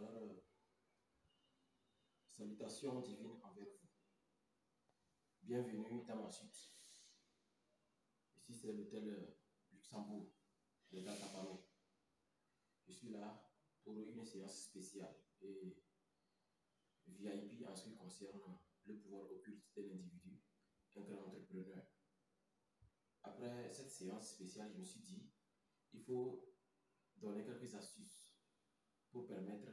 Alors, salutations divines envers vous. Bienvenue dans ma suite. Ici, c'est l'hôtel Luxembourg de Dakapamé. Je suis là pour une séance spéciale et VIP en ce qui concerne le pouvoir occulte de l'individu, un grand entrepreneur. Après cette séance spéciale, je me suis dit, il faut donner quelques astuces pour permettre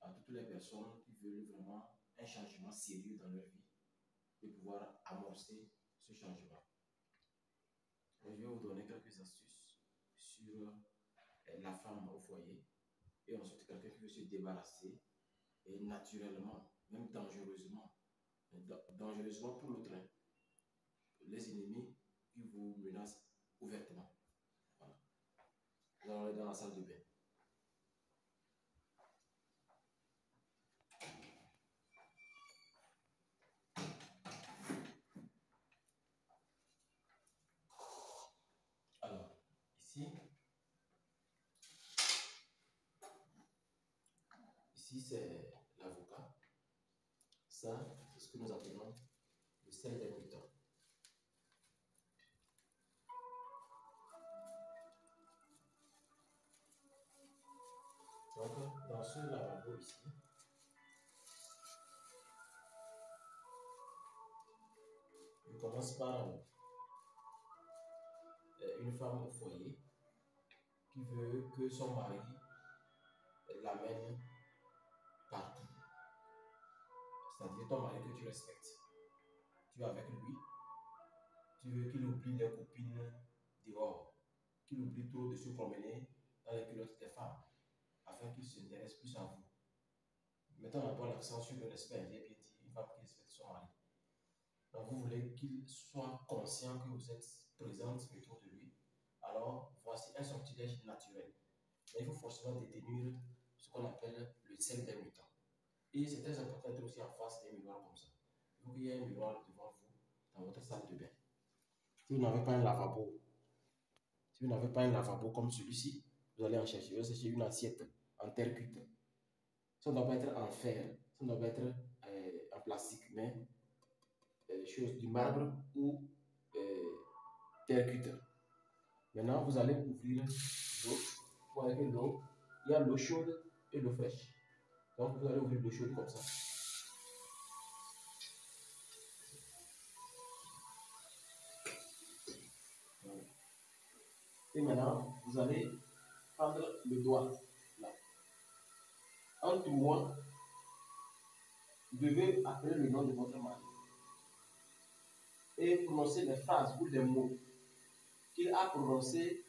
à toutes les personnes qui veulent vraiment un changement sérieux dans leur vie de pouvoir amorcer ce changement. Je vais vous donner quelques astuces sur la femme au foyer et ensuite quelqu'un qui veut se débarrasser et naturellement, même dangereusement pour l'autre, les ennemis qui vous menacent ouvertement. Voilà. Nous allons aller dans la salle de bain. Alors, ici c'est l'avocat. Ça, c'est ce que nous appelons le sel d'Hamilton. Donc, dans ce lavabo ici, je commence par une femme au foyer qui veut que son mari l'amène partout. C'est-à-dire ton mari que tu respectes. Tu es avec lui, tu veux qu'il oublie les copines dehors, qu'il oublie trop de se promener dans les culottes des femmes, afin qu'il s'intéresse plus à vous. Mettons d'abord l'accent sur le respect, j'ai bien dit, une femme qui respecte son mari. Donc vous voulez qu'il soit conscient que vous êtes présente autour de lui. Alors voici un sortilège naturel. Mais il faut forcément détenir ce qu'on appelle le sel des mutants. Et c'est très important d'être aussi en face des miroirs comme ça. Il faut qu'il y ait un miroir devant vous dans votre salle de bain. Si vous n'avez pas un lavabo, comme celui-ci, vous allez en chercher. Vous allez chercher une assiette en terre cuite. Ça ne doit pas être en fer, ça ne doit pas être en plastique, mais chose du marbre ou terre cuite. Maintenant, vous allez ouvrir l'eau. Vous voyez que l'eau, il y a l'eau chaude et l'eau fraîche. Donc, vous allez ouvrir l'eau chaude comme ça. Voilà. Et maintenant, vous allez prendre le doigt là. En tout moment, vous devez appeler le nom de votre mari et prononcer les phrases ou les mots qu'il a prononcés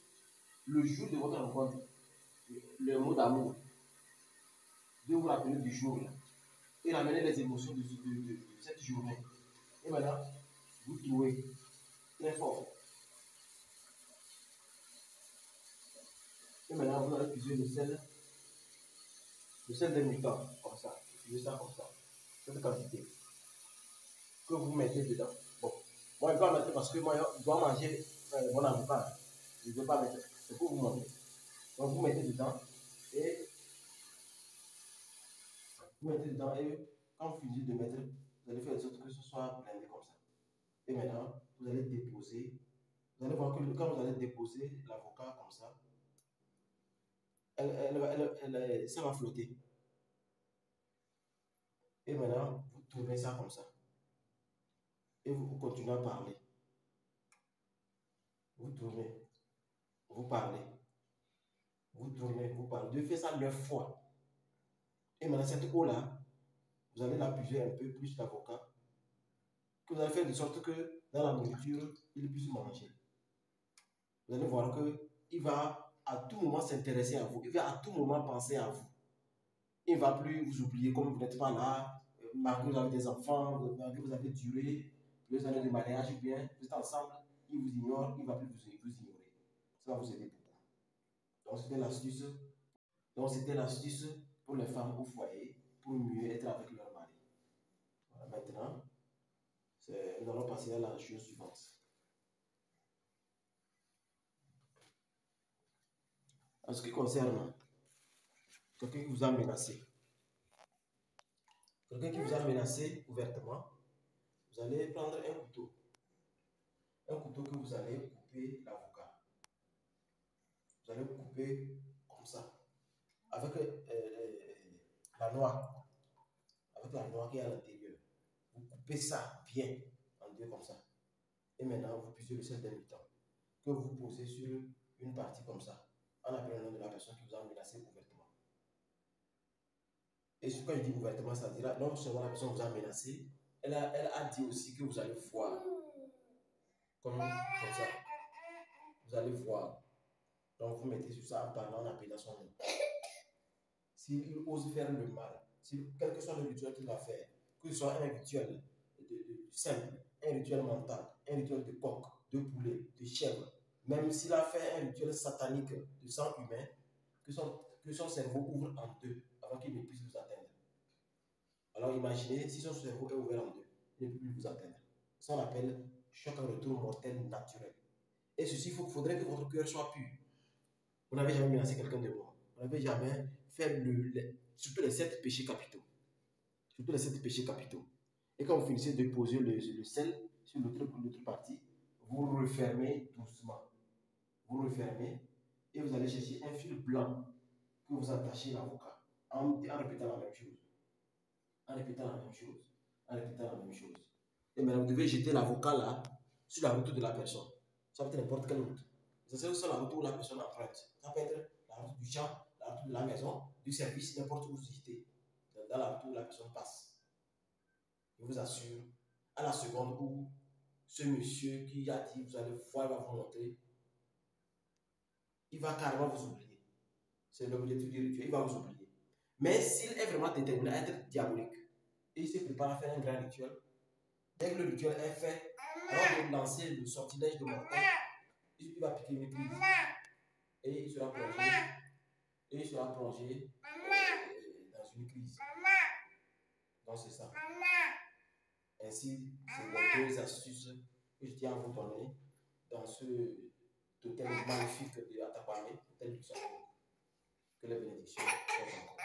le jour de votre rencontre. Le mot d'amour. De vous rappeler du jour là. Et ramener les émotions de cette journée. Et maintenant, vous trouvez très fort. Et maintenant, vous allez utiliser le sel des mutants, comme ça. Utilisez ça comme ça. Cette quantité que vous mettez dedans. Bon, moi, je ne vais pas mettre parce que moi, je dois manger mon avocat. Je ne vais pas mettre. C'est pour vous montrer. Donc, vous mettez dedans et quand vous finissez de mettre, vous allez faire en sorte que ce soit blindé comme ça. Et maintenant, vous allez déposer. Vous allez voir que quand vous allez déposer l'avocat comme ça, ça va flotter. Et maintenant, vous tournez ça comme ça. Et vous continuez à parler. Vous tournez, vous parlez. Vous tournez, vous parlez. Vous faites ça 9 fois. Et maintenant, cette eau-là, vous allez l'appuyer un peu plus l'avocat. Que vous allez faire de sorte que dans la nourriture, il puisse manger. Vous allez voir qu'il va à tout moment s'intéresser à vous. Il va à tout moment penser à vous. Il ne va plus vous oublier comme vous n'êtes pas là. Malgré que vous avez des enfants, malgré que vous avez duré 2 années de mariage, bien, vous êtes ensemble, il vous ignore, il ne va plus vous ignorer. Ça va vous aider beaucoup. Donc c'était l'astuce pour les femmes au foyer pour mieux être avec leur mari. Voilà, maintenant, nous allons passer à la chose suivante. En ce qui concerne quelqu'un qui vous a menacé. Quelqu'un qui vous a menacé ouvertement, vous allez prendre un couteau. Un couteau que vous allez couper l'avocat. Vous allez couper comme ça. Avec la noix. Avec la noix qui est à l'intérieur. Vous coupez ça bien en deux comme ça. Et maintenant, vous puisez le sel d'un mi-temps que vous posez sur une partie comme ça, en appelant le nom de la personne qui vous a menacé ouvertement. Et quand je dis ouvertement, ça dira non seulement la personne vous a menacé, elle a dit aussi que vous allez voir. Comme ça. Vous allez voir. Donc vous mettez sur ça en parlant, en appelant son nom. S'il ose faire le mal, quel que soit le rituel qu'il va faire, que ce soit un rituel simple, un rituel mental, un rituel de coq, de poulet, de chèvre, même s'il a fait un rituel satanique de sang humain, que son cerveau ouvre en deux avant qu'il ne puisse vous atteindre. Alors imaginez si son cerveau est ouvert en deux, il ne peut plus vous atteindre. Ça on appelle choc en retour mortel naturel. Et ceci, il faudrait que votre cœur soit pur. Vous n'avez jamais menacé quelqu'un de mort. Vous n'avez jamais fait surtout les 7 péchés capitaux. Surtout les 7 péchés capitaux. Et quand vous finissez de poser le sel sur l'autre partie, vous refermez doucement. Vous refermez et vous allez chercher un fil blanc que vous attachez à l'avocat en répétant la même chose. En répétant la même chose. En répétant la même chose. Et maintenant, vous devez jeter l'avocat là sur la route de la personne. Ça peut être n'importe quelle route. C'est la route où la personne emprunte. Ça peut être la route du champ, la route de la maison, du service, n'importe où vous jetez. Dans la route où la personne passe. Je vous assure, à la seconde où ce monsieur qui a dit vous allez voir, il va vous montrer, il va carrément vous oublier. C'est l'objectif du rituel, il va vous oublier. Mais s'il est vraiment déterminé à être diabolique, et il se prépare à faire un grand rituel, dès que le rituel est fait, avant de lancer le sortilège de mortel, il va piquer une église. Et il sera plongé dans une crise. Donc c'est ça. Ainsi, c'est les deux astuces que je tiens à vous donner dans ce totem magnifique de Atapamé, tel Luxembourg. Que les bénédictions soient